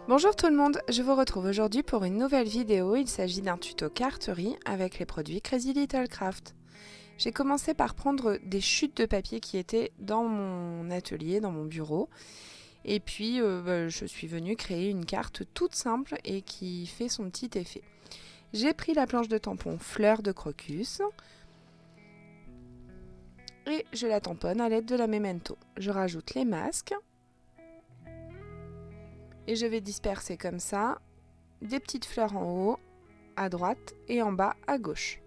Bonjour tout le monde, je vous retrouve aujourd'hui pour une nouvelle vidéo. Il s'agit d'un tuto carterie avec les produits Crazy Little Craft. J'ai commencé par prendre des chutes de papier qui étaient dans mon atelier, dans mon bureau. Et puis je suis venue créer une carte toute simple et qui fait son petit effet. J'ai pris la planche de tampon fleur de crocus et je la tamponne à l'aide de la Memento. Je rajoute les masques. Et je vais disperser comme ça des petites fleurs en haut, à droite et en bas à gauche.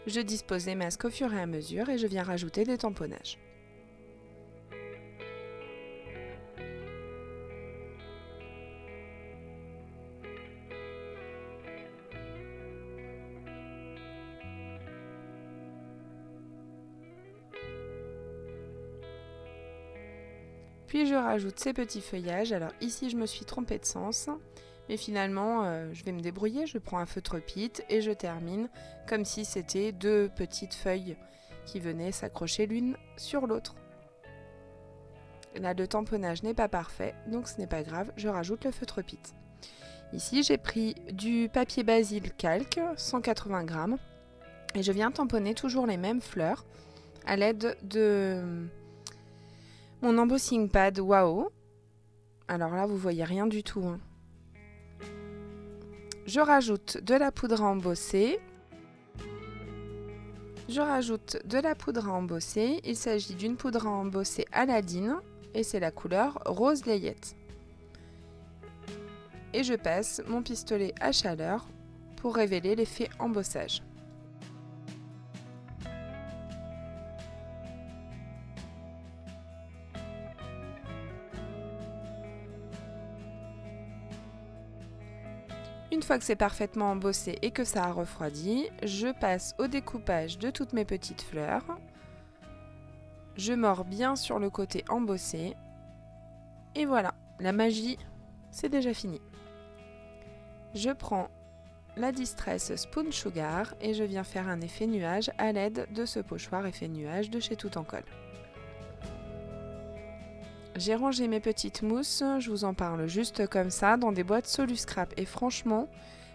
Je dispose les masques au fur et à mesure et je viens rajouter des tamponnages. Puis je rajoute ces petits feuillages. Alors ici je me suis trompée de sens, mais finalement je vais me débrouiller. Je prends un feutre Pitt et je termine comme si c'était deux petites feuilles qui venaient s'accrocher l'une sur l'autre. Là le tamponnage n'est pas parfait, donc ce n'est pas grave, je rajoute le feutre Pitt. Ici j'ai pris du papier basil calque, 180 grammes, et je viens tamponner toujours les mêmes fleurs à l'aide de mon embossing pad Wow. Alors là, vous voyez rien du tout. Hein. Je rajoute de la poudre à embosser. Il s'agit d'une poudre à embosser Aladdin et c'est la couleur rose layette. Et je passe mon pistolet à chaleur pour révéler l'effet embossage. Une fois que c'est parfaitement embossé et que ça a refroidi, je passe au découpage de toutes mes petites fleurs. Je mords bien sur le côté embossé. Et voilà, la magie, c'est déjà fini. Je prends la Distress Spoon Sugar et je viens faire un effet nuage à l'aide de ce pochoir effet nuage de chez Tout en Colle. J'ai rangé mes petites mousses, je vous en parle juste comme ça, dans des boîtes Soluscrap et franchement,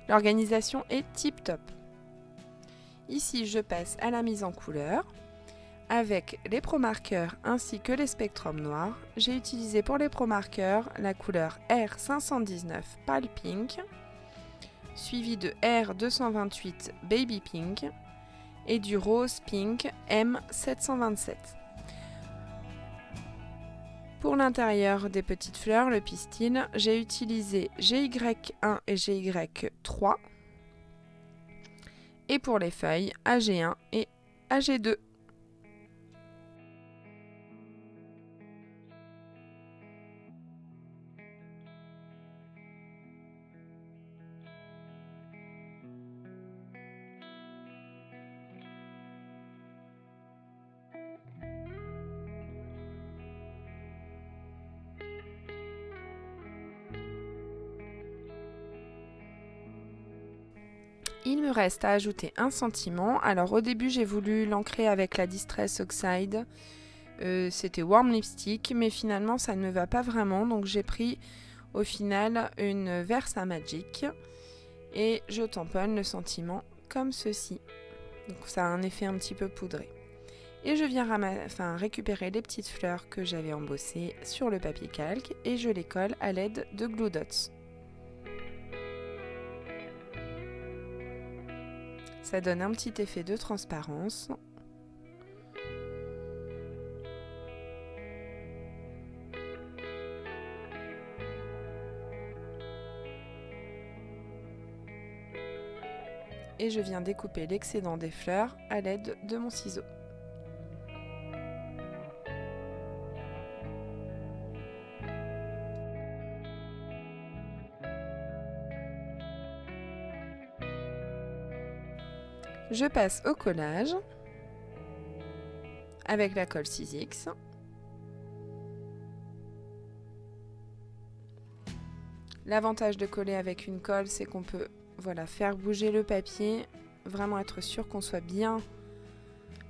l'organisation est tip top. Ici, je passe à la mise en couleur. Avec les Pro Markers ainsi que les Spectrum noirs, j'ai utilisé pour les Pro Markers la couleur R519 Pale Pink, suivi de R228 Baby Pink et du Rose Pink M727. Pour l'intérieur des petites fleurs, le pistil, j'ai utilisé GY1 et GY3. Et pour les feuilles, AG1 et AG2. Il me reste à ajouter un sentiment. Alors au début j'ai voulu l'ancrer avec la Distress Oxide, c'était Warm Lipstick, mais finalement ça ne me va pas vraiment, donc j'ai pris au final une Versa Magic et je tamponne le sentiment comme ceci. Donc ça a un effet un petit peu poudré. Et je viens récupérer les petites fleurs que j'avais embossées sur le papier calque et je les colle à l'aide de Glue Dots. Ça donne un petit effet de transparence. Et je viens découper l'excédent des fleurs à l'aide de mon ciseau. Je passe au collage avec la colle 6X. L'avantage de coller avec une colle, c'est qu'on peut faire bouger le papier, vraiment être sûr qu'on soit bien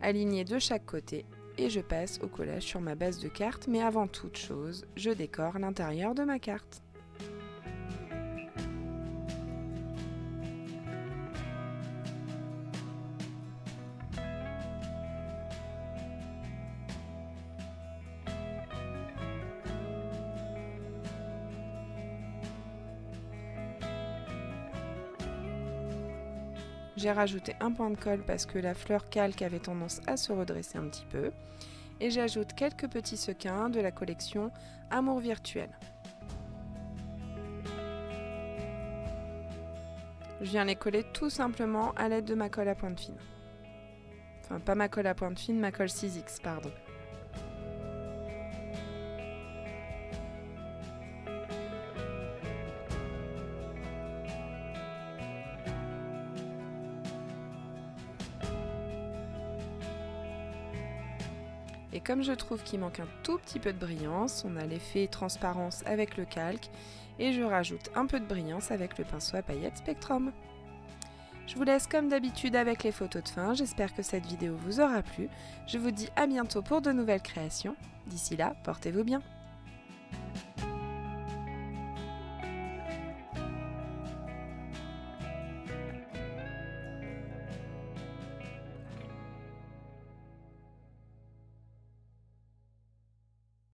aligné de chaque côté. Et je passe au collage sur ma base de carte, mais avant toute chose, je décore l'intérieur de ma carte. J'ai rajouté un point de colle parce que la fleur calque avait tendance à se redresser un petit peu. Et j'ajoute quelques petits sequins de la collection Amour Virtuel. Je viens les coller tout simplement à l'aide de ma colle à pointe fine. Enfin, pas ma colle à pointe fine, ma colle 6X, pardon. Et comme je trouve qu'il manque un tout petit peu de brillance, on a l'effet transparence avec le calque et je rajoute un peu de brillance avec le pinceau à paillettes Spectrum. Je vous laisse comme d'habitude avec les photos de fin, j'espère que cette vidéo vous aura plu. Je vous dis à bientôt pour de nouvelles créations. D'ici là, portez-vous bien.